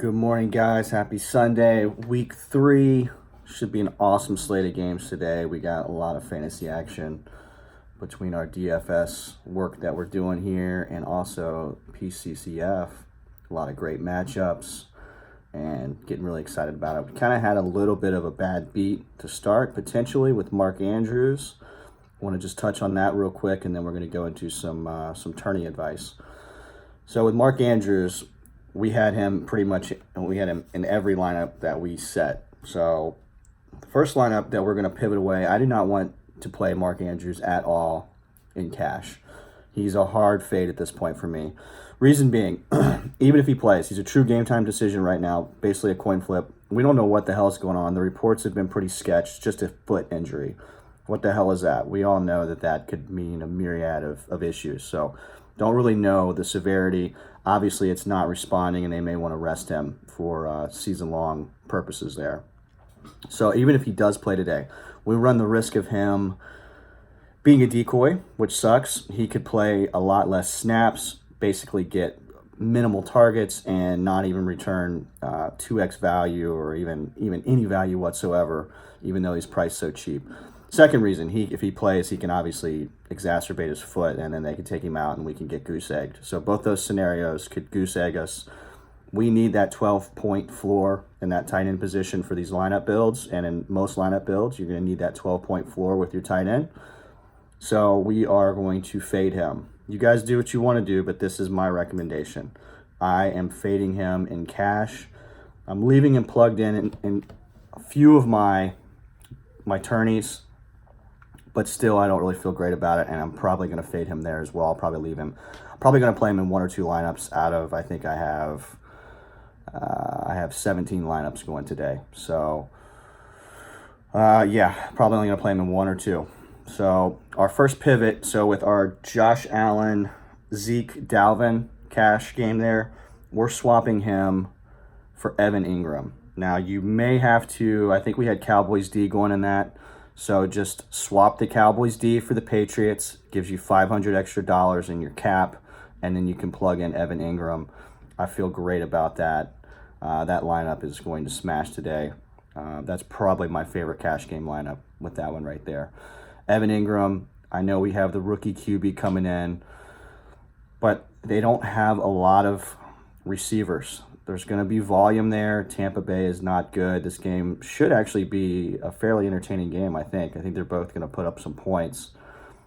Good morning, guys. Happy Sunday. Week 3 should be an awesome slate of games today. We got a lot of fantasy action between our DFS work that we're doing here and also PCCF. A lot of great matchups and getting really excited about it. We kind of had a little bit of a bad beat to start potentially with Mark Andrews. I want to just touch on that real quick, and then we're going to go into some tourney advice. So with Mark Andrews, we had him in every lineup that we set. So the first lineup that we're going to pivot away, I do not want to play Mark Andrews at all in cash. He's a hard fade at this point for me. Reason being, even if he plays, he's a true game time decision right now, basically a coin flip. We don't know what the hell is going on. The reports have been pretty sketch, just a foot injury. What the hell is that? We all know that could mean a myriad of issues. So don't really know the severity. Obviously, it's not responding, and they may want to rest him for season-long purposes there. So even if he does play today, we run the risk of him being a decoy, which sucks. He could play a lot less snaps, basically get minimal targets, and not even return 2x value or even any value whatsoever, even though he's priced so cheap. Second reason, if he plays, he can obviously exacerbate his foot, and then they can take him out and we can get goose-egged. So both those scenarios could goose-egg us. We need that 12-point floor in that tight end position for these lineup builds, and in most lineup builds, you're going to need that 12-point floor with your tight end. So we are going to fade him. You guys do what you want to do, but this is my recommendation. I am fading him in cash. I'm leaving him plugged in a few of my tourneys, but still I don't really feel great about it, and I'm probably going to fade him there as well. I'll probably leave him. I'm probably going to play him in one or two lineups out of, I think I have 17 lineups going today. So, yeah, probably only going to play him in one or two. So our first pivot, so with our Josh Allen, Zeke, Dalvin cash game there, we're swapping him for Evan Ingram. Now, you may have to, I think we had Cowboys D going in that, so just swap the Cowboys D for the Patriots, gives you $500 extra in your cap, and then you can plug in Evan Ingram. I feel great about that. That lineup is going to smash today. That's probably my favorite cash game lineup with that one right there. Evan Ingram, I know we have the rookie QB coming in, but they don't have a lot of receivers. There's going to be volume there. Tampa Bay is not good. This game should actually be a fairly entertaining game, I think. I think they're both going to put up some points.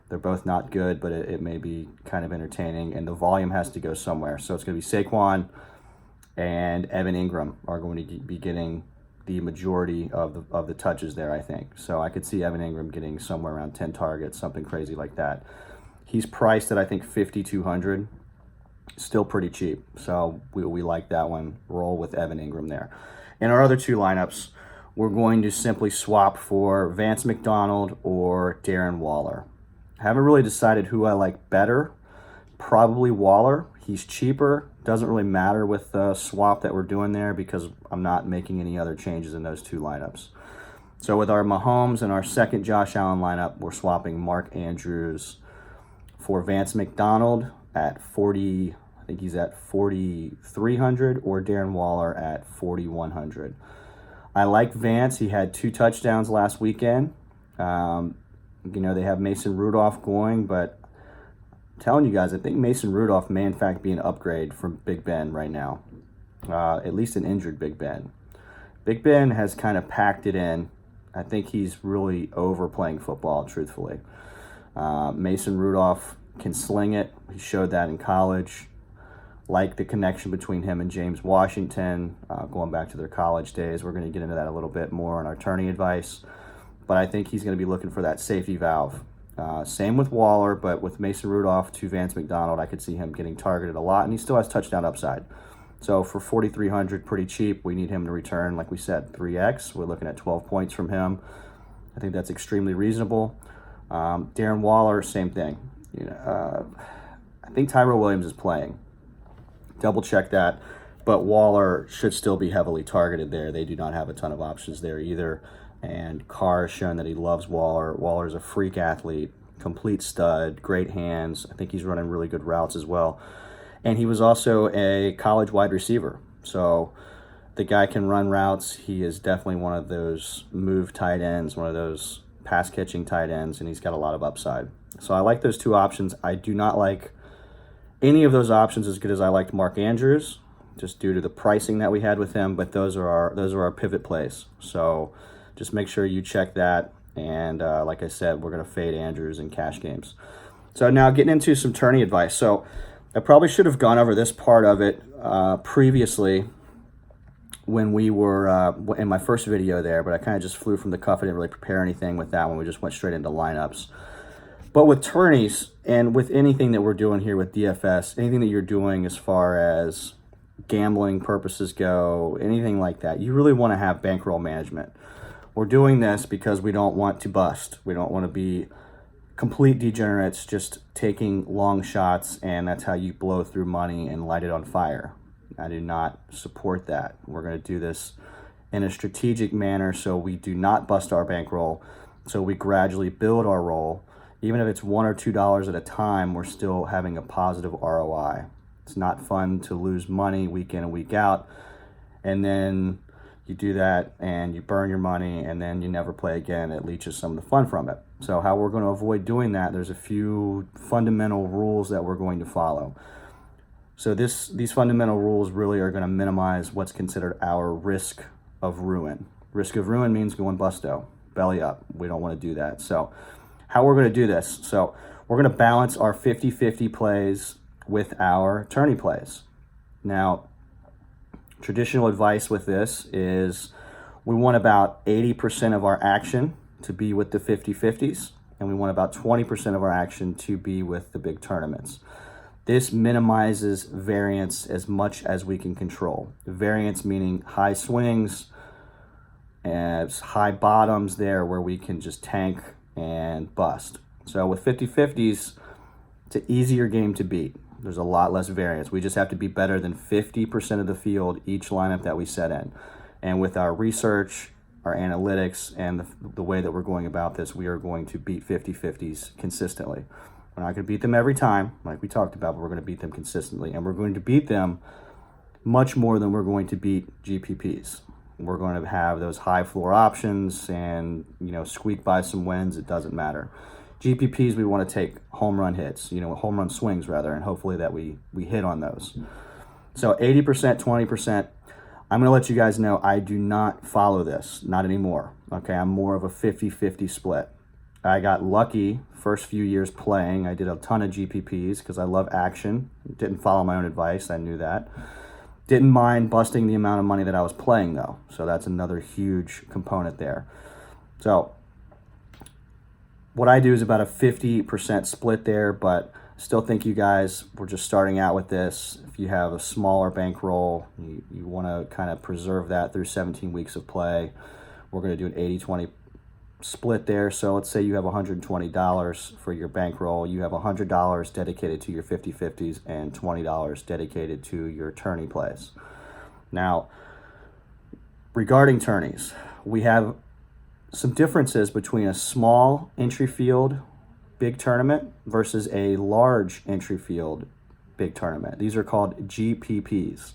They're both not good, but it may be kind of entertaining, and the volume has to go somewhere. So it's going to be Saquon and Evan Ingram are going to be getting the majority of the touches there, I think. So I could see Evan Ingram getting somewhere around 10 targets, something crazy like that. He's priced at, I think, $5,200. Still pretty cheap, so we like that one. Roll with Evan Ingram there. In our other two lineups, we're going to simply swap for Vance McDonald or Darren Waller. I haven't really decided who I like better. Probably Waller. He's cheaper. Doesn't really matter with the swap that we're doing there because I'm not making any other changes in those two lineups. So with our Mahomes and our second Josh Allen lineup, we're swapping Mark Andrews for Vance McDonald at 40, I think he's at 4,300, or Darren Waller at 4,100. I like Vance. He had 2 touchdowns last weekend. They have Mason Rudolph going, but I'm telling you guys, I think Mason Rudolph may in fact be an upgrade from Big Ben right now, at least an injured Big Ben. Big Ben has kind of packed it in. I think he's really overplaying football, truthfully. Mason Rudolph can sling it. He showed that in college. Like the connection between him and James Washington, going back to their college days. We're going to get into that a little bit more in our tourney advice. But I think he's going to be looking for that safety valve. Same with Waller, but with Mason Rudolph to Vance McDonald, I could see him getting targeted a lot, and he still has touchdown upside. So for 4,300, pretty cheap. We need him to return, like we said, 3x. We're looking at 12 points from him. I think that's extremely reasonable. Darren Waller, same thing. I think Tyrell Williams is playing. Double check that. But Waller should still be heavily targeted there. They do not have a ton of options there either. And Carr has shown that he loves Waller. Waller's a freak athlete, complete stud, great hands. I think he's running really good routes as well. And he was also a college wide receiver. So The guy can run routes. He is definitely one of those move tight ends, one of those pass catching tight ends, and he's got a lot of upside. So I like those two options. I do not like any of those options as good as I liked Mark Andrews, just due to the pricing that we had with him. But those are our pivot plays. So just make sure you check that. And like I said, we're going to fade Andrews in cash games. So now getting into some tourney advice. So I probably should have gone over this part of it previously when we were in my first video there, but I kind of just flew from the cuff. I didn't really prepare anything with that one. We just went straight into lineups. But with tourneys and with anything that we're doing here with DFS, anything that you're doing as far as gambling purposes go, anything like that, you really want to have bankroll management. We're doing this because we don't want to bust. We don't want to be complete degenerates just taking long shots, and that's how you blow through money and light it on fire. I do not support that. We're going to do this in a strategic manner so we do not bust our bankroll, so we gradually build our roll. Even if it's $1 or $2 at a time, we're still having a positive ROI. It's not fun to lose money week in and week out, and then you do that and you burn your money and then you never play again. It leaches some of the fun from it. So how we're going to avoid doing that, there's a few fundamental rules that we're going to follow. So these fundamental rules really are going to minimize what's considered our risk of ruin. Risk of ruin means going busto, belly up. We don't want to do that. So how we're going to do this. So we're going to balance our 50-50 plays with our tourney plays. Now, traditional advice with this is we want about 80% of our action to be with the 50-50s, and we want about 20% of our action to be with the big tournaments. This minimizes variance as much as we can control. Variance meaning high swings, as high bottoms there where we can just tank and bust. So with 50-50s, it's an easier game to beat. There's a lot less variance. We just have to be better than 50% of the field each lineup that we set in. And with our research, our analytics, and the way that we're going about this, we are going to beat 50-50s consistently. We're not going to beat them every time, like we talked about, but we're going to beat them consistently. And we're going to beat them much more than we're going to beat GPPs. We're going to have those high floor options and, squeak by some wins. It doesn't matter. GPPs, we want to take home run hits, home run swings rather, and hopefully that we hit on those. So 80%, 20%. I'm going to let you guys know I do not follow this, not anymore. Okay, I'm more of a 50-50 split. I got lucky first few years playing. I did a ton of GPPs because I love action. Didn't follow my own advice. I knew that. Didn't mind busting the amount of money that I was playing though. So that's another huge component there. So what I do is about a 50% split there, but still think you guys, we're just starting out with this. If you have a smaller bankroll, you want to kind of preserve that through 17 weeks of play. We're going to do an 80-20 split there. So let's say you have $120 for your bankroll. You have $100 dedicated to your 50-50s and $20 dedicated to your tourney plays. Now, regarding tourneys, we have some differences between a small entry field big tournament versus a large entry field big tournament. These are called GPPs.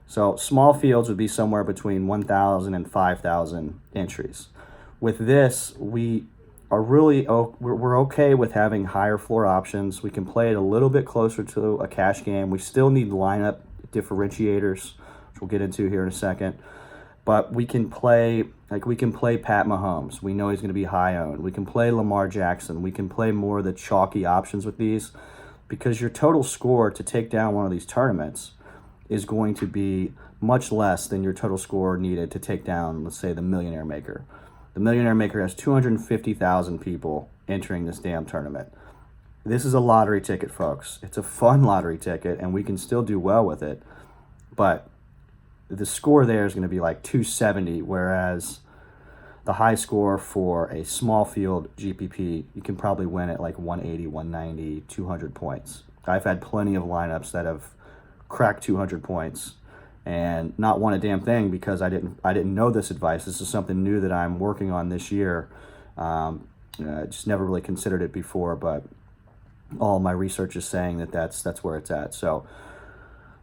So small fields would be somewhere between 1,000 and 5,000 entries. With this, we are really we're okay with having higher floor options. We can play it a little bit closer to a cash game. We still need lineup differentiators, which we'll get into here in a second. But we can play Pat Mahomes. We know he's going to be high owned. We can play Lamar Jackson. We can play more of the chalky options with these, because your total score to take down one of these tournaments is going to be much less than your total score needed to take down, let's say, the Millionaire Maker. The Millionaire Maker has 250,000 people entering this damn tournament. This is a lottery ticket, folks. It's a fun lottery ticket, and we can still do well with it. But the score there is going to be like 270, whereas the high score for a small field GPP, you can probably win at like 180, 190, 200 points. I've had plenty of lineups that have cracked 200 points and not won a damn thing because I didn't know this advice. This is something new that I'm working on this year. Just never really considered it before, but all my research is saying that that's where it's at. So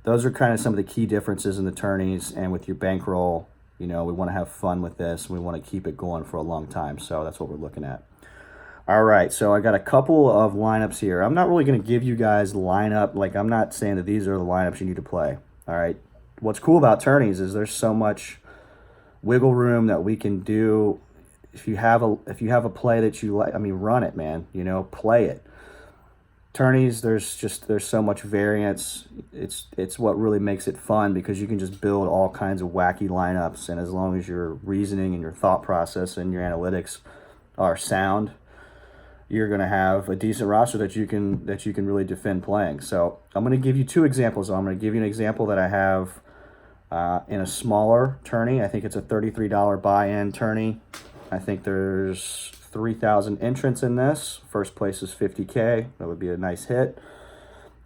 those are kind of some of the key differences in the tourneys. And with your bankroll, we want to have fun with this. We want to keep it going for a long time. So that's what we're looking at. All right, so I got a couple of lineups here. I'm not really going to give you guys lineup. Like, I'm not saying that these are the lineups you need to play. All right. What's cool about tourneys is there's so much wiggle room that we can do. If you have a play that you like, run it, man. Play it. Tourneys, there's so much variance. It's what really makes it fun, because you can just build all kinds of wacky lineups, and as long as your reasoning and your thought process and your analytics are sound, you're going to have a decent roster that you can really defend playing. So I'm going to give you two examples. I'm going to give you an example that I have in a smaller tourney. I think it's a $33 buy-in tourney. I think there's 3,000 entrants in this. First place is $50K. That would be a nice hit.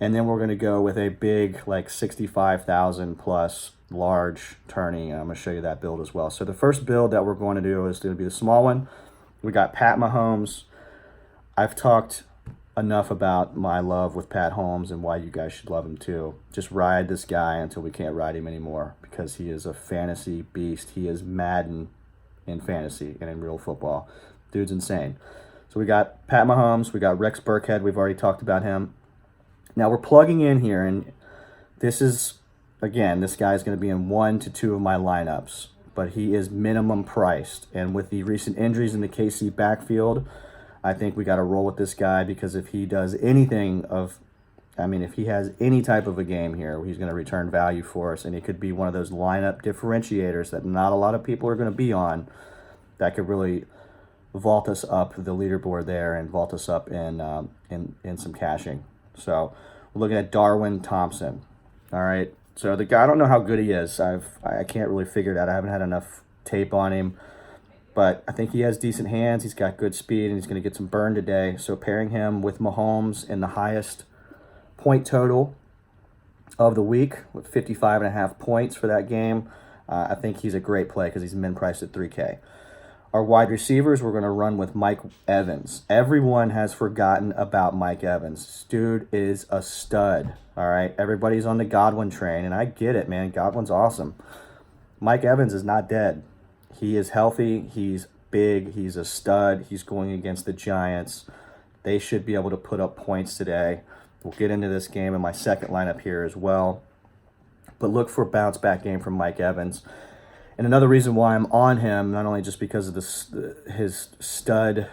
And then we're going to go with a big, like 65,000 plus large tourney. I'm going to show you that build as well. So the first build that we're going to do is going to be the small one. We got Pat Mahomes. I've talked enough about my love with Pat Holmes and why you guys should love him too. Just ride this guy until we can't ride him anymore, because he is a fantasy beast. He is Madden in fantasy and in real football. Dude's insane. So we got Pat Mahomes. We got Rex Burkhead. We've already talked about him. Now we're plugging in here, and this is, again, this guy's going to be in 1 to 2 of my lineups, but he is minimum priced. And with the recent injuries in the KC backfield, I think we got to roll with this guy, because if he does anything if he has any type of a game here, he's going to return value for us, and he could be one of those lineup differentiators that not a lot of people are going to be on, that could really vault us up the leaderboard there and vault us up in some caching. So we're looking at Darwin Thompson. All right. So the guy, I don't know how good he is. I can't really figure it out. I haven't had enough tape on him. But I think he has decent hands. He's got good speed, and he's going to get some burn today. So pairing him with Mahomes in the highest point total of the week with 55.5 points for that game, I think he's a great play, because he's min priced at $3K. Our wide receivers, we're going to run with Mike Evans. Everyone has forgotten about Mike Evans. This dude is a stud, all right? Everybody's on the Godwin train, and I get it, man. Godwin's awesome. Mike Evans is not dead. He is healthy. He's big. He's a stud. He's going against the Giants. They should be able to put up points today. We'll get into this game in my second lineup here as well. But look for a bounce-back game from Mike Evans. And another reason why I'm on him, not only just because of his stud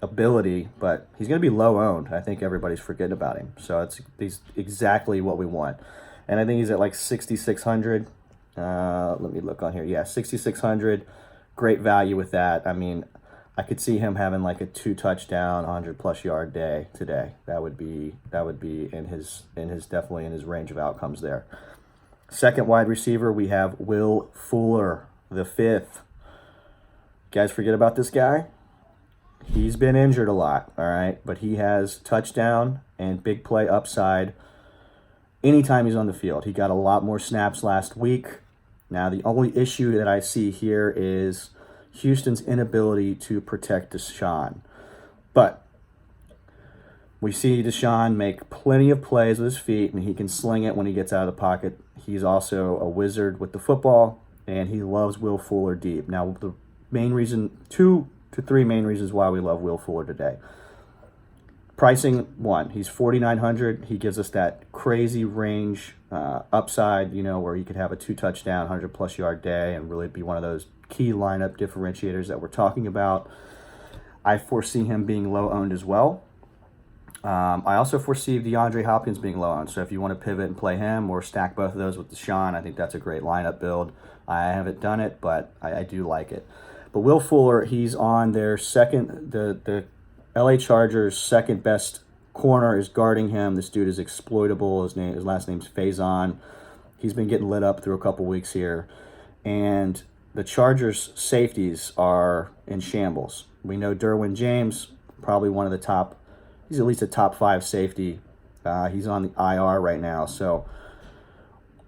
ability, but he's going to be low-owned. I think everybody's forgetting about him. So he's exactly what we want. And I think he's at like 6,600. Let me look on here. Yeah, 6,600. Great value with that. I could see him having like a 2-touchdown, 100+ yard day today. That would be in his definitely in his range of outcomes there. Second wide receiver, we have Will Fuller, the 5th. Guys, forget about this guy. He's been injured a lot, all right, but he has touchdown and big play upside anytime he's on the field. He got a lot more snaps last week. Now, the only issue that I see here is Houston's inability to protect Deshaun. But we see Deshaun make plenty of plays with his feet, and he can sling it when he gets out of the pocket. He's also a wizard with the football, and he loves Will Fuller deep. Now, the main reason, 2 to 3 main reasons why we love Will Fuller today. Pricing, 1, he's $4,900. He gives us that crazy range upside, where he could have a 2-touchdown, 100+ yard day and really be one of those key lineup differentiators that we're talking about. I foresee him being low owned as well. I also foresee DeAndre Hopkins being low owned. So if you want to pivot and play him or stack both of those with Deshaun, I think that's a great lineup build. I haven't done it, but I do like it. But Will Fuller, he's on their second, the LA Chargers' second best corner is guarding him. This dude is exploitable. His last name's Faison. He's been getting lit up through a couple weeks here. And the Chargers' safeties are in shambles. We know Derwin James, probably one of the top, he's at least a top 5 safety. He's on the IR right now. So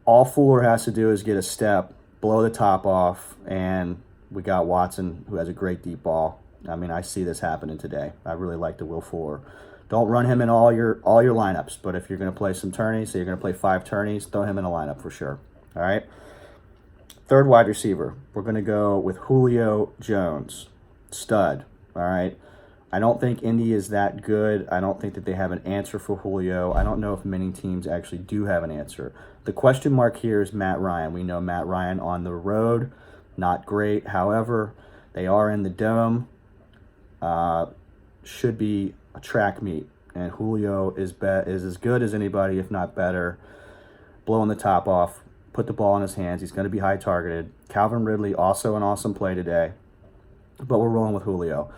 all Fuller has to do is get a step, blow the top off, and we got Watson, who has a great deep ball. I see this happening today. I really like the Will Fuller Don't run him in all your lineups, but if you're going to play some tourneys, so you're going to play 5 tourneys, throw him in a lineup for sure. All right. Third wide receiver, we're going to go with Julio Jones, stud. All right. I don't think Indy is that good. I don't think that they have an answer for Julio. I don't know if many teams actually do have an answer. The question mark here is Matt Ryan. We know Matt Ryan on the road, not great. However, they are in the dome. Should be a track meet. And Julio is as good as anybody, if not better. Blowing the top off. Put the ball in his hands. He's going to be high targeted. Calvin Ridley, also an awesome play today. But we're rolling with Julio.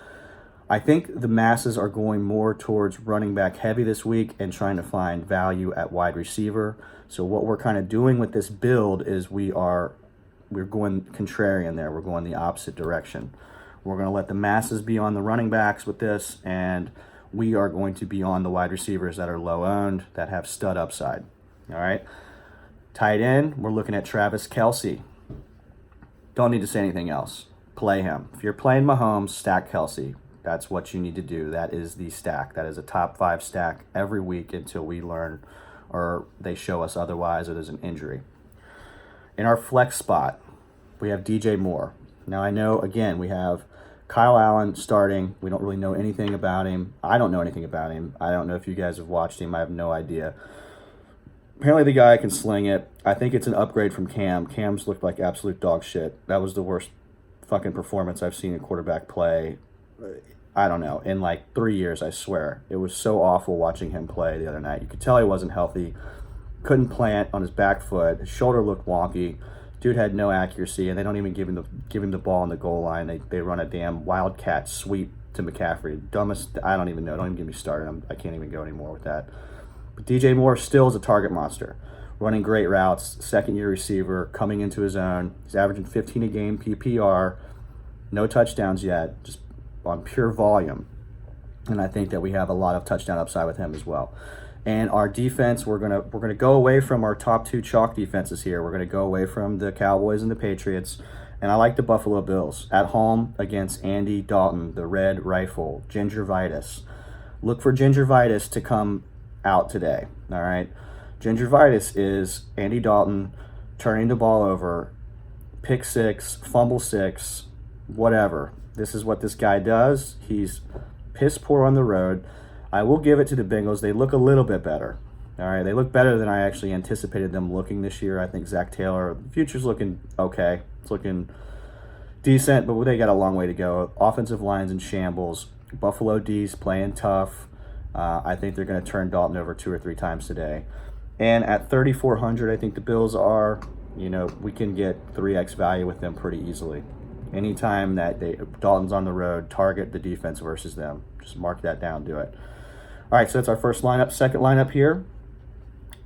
I think the masses are going more towards running back heavy this week and trying to find value at wide receiver. So what we're kind of doing with this build is we're going contrarian there. We're going the opposite direction. We're going to let the masses be on the running backs with this, and we are going to be on the wide receivers that are low owned, that have stud upside. All right. Tight end, we're looking at Travis Kelce. Don't need to say anything else. Play him. If you're playing Mahomes, stack Kelce. That's what you need to do. That is the stack. That is a top 5 stack every week until we learn or they show us otherwise or there's an injury. In our flex spot, we have DJ Moore. Now I know, again, we have Kyle Allen starting. We don't really know anything about him. I don't know anything about him. I don't know if you guys have watched him. I have no idea. Apparently the guy can sling it. I think it's an upgrade from Cam. Cam's looked like absolute dog shit. That was the worst fucking performance I've seen in quarterback play. I don't know, in like 3 years, I swear. It was so awful watching him play the other night. You could tell he wasn't healthy. Couldn't plant on his back foot. His shoulder looked wonky. Dude had no accuracy, and they don't even give him the ball on the goal line. They run a damn wildcat sweep to McCaffrey. Dumbest, I don't even know. Don't even get me started. I can't even go anymore with that. But DJ Moore still is a target monster. Running great routes, second-year receiver, coming into his own. He's averaging 15 a game PPR. No touchdowns yet, just on pure volume. And I think that we have a lot of touchdown upside with him as well. And our defense, we're gonna go away from our top 2 chalk defenses here. We're gonna go away from the Cowboys and the Patriots. And I like the Buffalo Bills at home against Andy Dalton, the Red Rifle, Gingivitis. Look for Gingivitis to come out today. All right. Gingivitis is Andy Dalton turning the ball over, pick 6, fumble 6, whatever. This is what this guy does. He's piss poor on the road. I will give it to the Bengals. They look a little bit better. All right, they look better than I actually anticipated them looking this year. I think Zach Taylor, the future's looking okay. It's looking decent, but they got a long way to go. Offensive line's in shambles. Buffalo D's playing tough. I think they're going to turn Dalton over 2 or 3 times today. And at 3,400, I think the Bills are, we can get 3x value with them pretty easily. Anytime that Dalton's on the road, target the defense versus them. Just mark that down, do it. All right, so that's our first lineup. Second lineup here.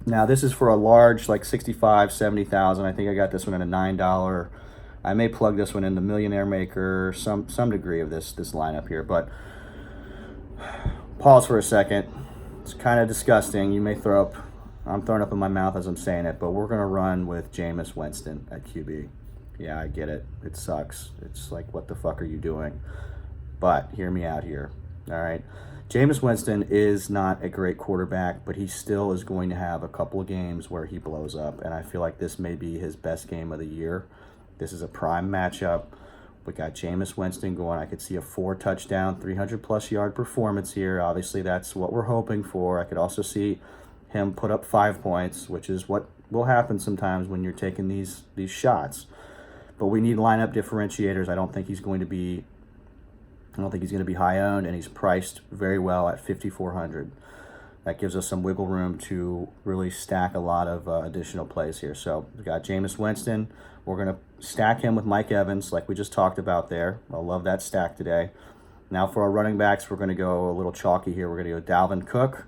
Now, this is for a large, like 65, 70,000. I think I got this one at a $9. I may plug this one in the Millionaire Maker, some degree of this lineup here. But pause for a second. It's kind of disgusting. You may throw up. I'm throwing up in my mouth as I'm saying it, but we're going to run with Jameis Winston at QB. Yeah, I get it. It sucks. It's like, what the fuck are you doing? But hear me out here. All right. Jameis Winston is not a great quarterback, but he still is going to have a couple of games where he blows up. And I feel like this may be his best game of the year. This is a prime matchup. We got Jameis Winston going. I could see a 4-touchdown, 300-plus yard performance here. Obviously, that's what we're hoping for. I could also see him put up 5 points, which is what will happen sometimes when you're taking these shots. But we need lineup differentiators. I don't think he's going to be high owned, and he's priced very well at 5,400. That gives us some wiggle room to really stack a lot of additional plays here. So we got Jameis Winston. We're going to stack him with Mike Evans, like we just talked about there. I love that stack today. Now for our running backs, we're going to go a little chalky here. We're going to go Dalvin Cook.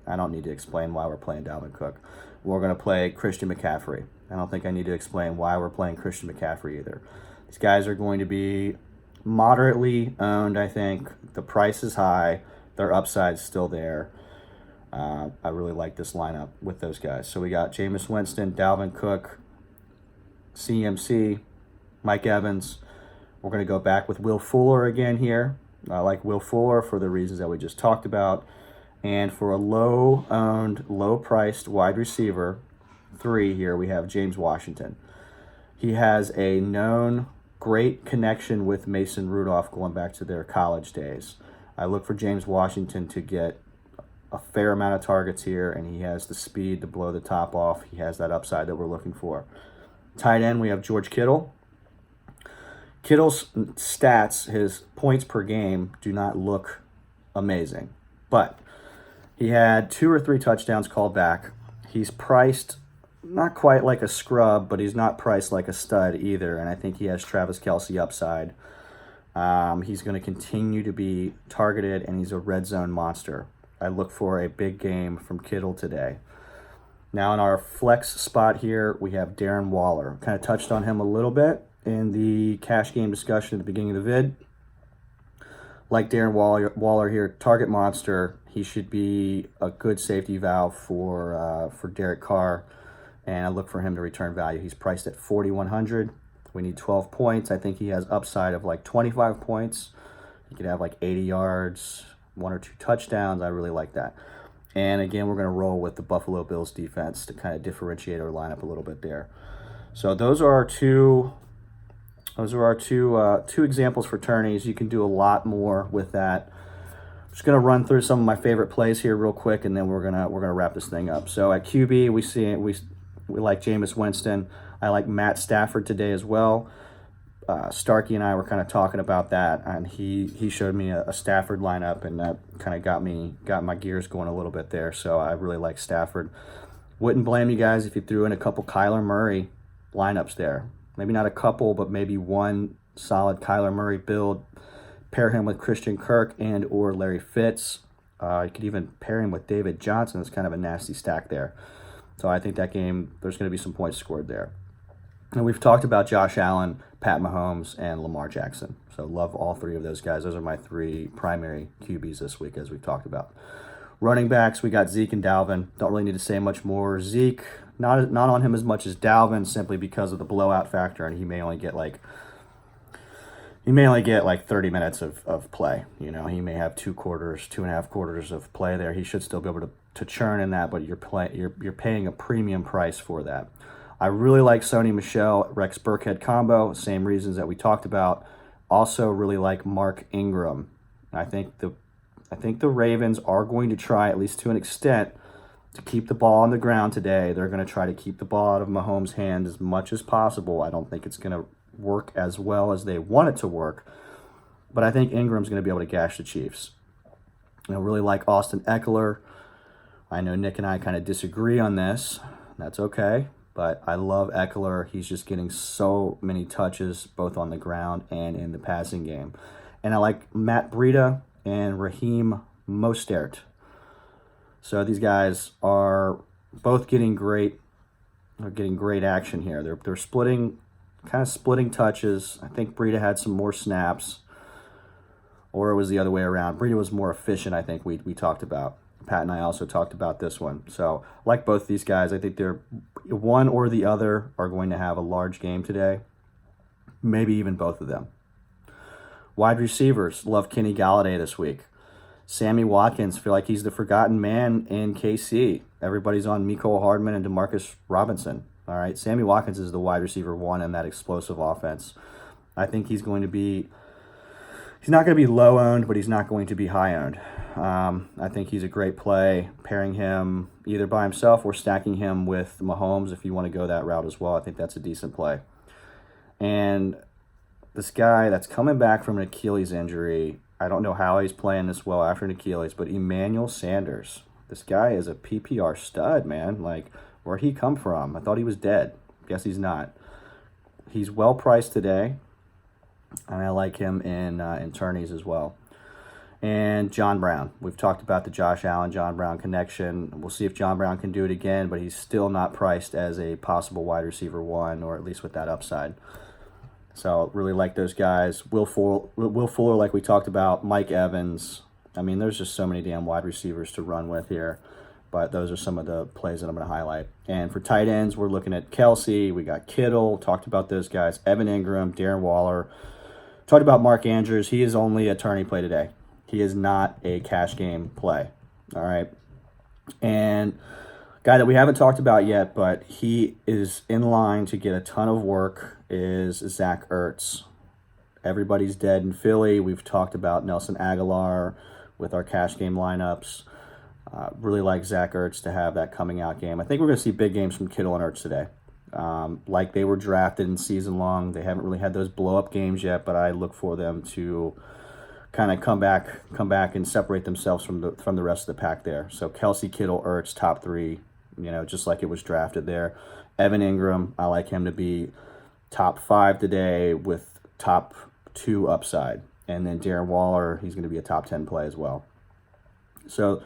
I don't need to explain why we're playing Dalvin Cook. We're going to play Christian McCaffrey. I don't think I need to explain why we're playing Christian McCaffrey either. These guys are going to be moderately owned, I think. The price is high. Their upside's still there. I really like this lineup with those guys. So we got Jameis Winston, Dalvin Cook, CMC, Mike Evans. We're going to go back with Will Fuller again here. I like Will Fuller for the reasons that we just talked about. And for a low-owned, low-priced wide receiver, 3 here, we have James Washington. He has a known great connection with Mason Rudolph going back to their college days. I look for James Washington to get a fair amount of targets here, and he has the speed to blow the top off. He has that upside that we're looking for. Tight end, we have George Kittle. Kittle's stats, his points per game, do not look amazing, but he had 2 or 3 touchdowns called back. He's priced not quite like a scrub, but he's not priced like a stud either, and I think he has Travis Kelce upside. He's going to continue to be targeted, and he's a red zone monster. I look for a big game from Kittle today. Now in our flex spot here, we have Darren Waller. Kind of touched on him a little bit in the cash game discussion at the beginning of the vid. Like Darren Waller here, target monster. He should be a good safety valve for Derek Carr, and I look for him to return value. He's priced at 4,100. We need 12 points. I think he has upside of like 25 points. He could have like 80 yards, 1 or 2 touchdowns. I really like that. And again, we're going to roll with the Buffalo Bills defense to kind of differentiate our lineup a little bit there. So those are our two examples for tourneys. You can do a lot more with that. I'm just going to run through some of my favorite plays here real quick, and then we're gonna wrap this thing up. So at QB, we like Jameis Winston. I like Matt Stafford today as well. Starkey and I were kind of talking about that, and he showed me a Stafford lineup, and that kind of got my gears going a little bit there. So I really like Stafford. Wouldn't blame you guys if you threw in a couple Kyler Murray lineups there. Maybe not a couple, but maybe one solid Kyler Murray build. Pair him with Christian Kirk and or Larry Fitz. You could even pair him with David Johnson. It's kind of a nasty stack there. So I think that game, there's going to be some points scored there. And we've talked about Josh Allen, Pat Mahomes, and Lamar Jackson. So love all 3 of those guys. Those are my 3 primary QBs this week, as we've talked about. Running backs, we got Zeke and Dalvin. Don't really need to say much more. Zeke, not on him as much as Dalvin, simply because of the blowout factor, and he may only get like 30 minutes of play. You know, he may have 2.5 quarters of play there. He should still be able to churn in that, but you're paying a premium price for that. I really like Sony Michel, Rex Burkhead combo, same reasons that we talked about. Also really like Mark Ingram. I think the Ravens are going to try, at least to an extent, to keep the ball on the ground today. They're going to try to keep the ball out of Mahomes' hand as much as possible. I don't think it's going to work as well as they want it to work, but I think Ingram's going to be able to gash the Chiefs. I really like Austin Eckler. I know Nick and I kind of disagree on this. That's okay. But I love Eckler. He's just getting so many touches, both on the ground and in the passing game. And I like Matt Breida and Raheem Mostert. So these guys are both getting great action here. They're splitting touches. I think Breida had some more snaps, or it was the other way around. Breida was more efficient, I think we talked about. Pat and I also talked about this one. So I like both these guys. I think they're one or the other are going to have a large game today. Maybe even both of them. Wide receivers, love Kenny Galladay this week. Sammy Watkins, feel like he's the forgotten man in KC. Everybody's on Mecole Hardman and Demarcus Robinson. All right, Sammy Watkins is the wide receiver 1 in that explosive offense. I think he's not going to be low owned, but he's not going to be high owned. I think he's a great play, pairing him either by himself or stacking him with Mahomes if you want to go that route as well. I think that's a decent play. And this guy that's coming back from an Achilles injury, I don't know how he's playing this well after an Achilles, but Emmanuel Sanders. This guy is a PPR stud, man. Like, where'd he come from? I thought he was dead. Guess he's not. He's well priced today, and I like him in tourneys as well. And John Brown. We've talked about the Josh Allen, John Brown connection. We'll see if John Brown can do it again, but he's still not priced as a possible wide receiver 1, or at least with that upside. So really like those guys. Will Fuller, like we talked about. Mike Evans. I mean, there's just so many damn wide receivers to run with here. But those are some of the plays that I'm going to highlight. And for tight ends, we're looking at Kelce. We got Kittle. Talked about those guys. Evan Ingram, Darren Waller. Talked about Mark Andrews. He is only a tourney play today. He is not a cash game play. All right. And guy that we haven't talked about yet, but he is in line to get a ton of work, is Zach Ertz. Everybody's dead in Philly. We've talked about Nelson Aguilar with our cash game lineups. Really like Zach Ertz to have that coming out game. I think we're going to see big games from Kittle and Ertz today. Like they were drafted in season long. They haven't really had those blow-up games yet, but I look for them to kind of come back and separate themselves from the rest of the pack there. So Kelsey, Kittle, Ertz, top 3, just like it was drafted there. Evan Ingram, I like him to be top 5 today with top 2 upside. And then Darren Waller, he's going to be a top 10 play as well. So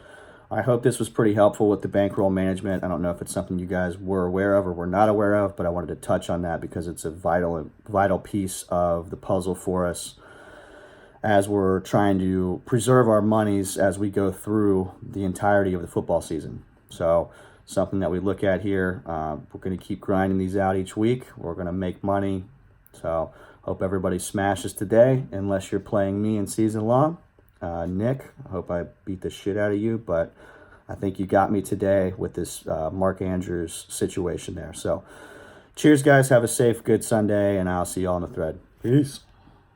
I hope this was pretty helpful with the bankroll management. I don't know if it's something you guys were aware of or were not aware of, but I wanted to touch on that because it's a vital piece of the puzzle for us as we're trying to preserve our monies as we go through the entirety of the football season. So something that we look at here. We're going to keep grinding these out each week. We're going to make money. So hope everybody smashes today, unless you're playing me in season long. Nick, I hope I beat the shit out of you, but I think you got me today with this Mark Andrews situation there. So cheers, guys. Have a safe, good Sunday, and I'll see you all on the thread. Peace.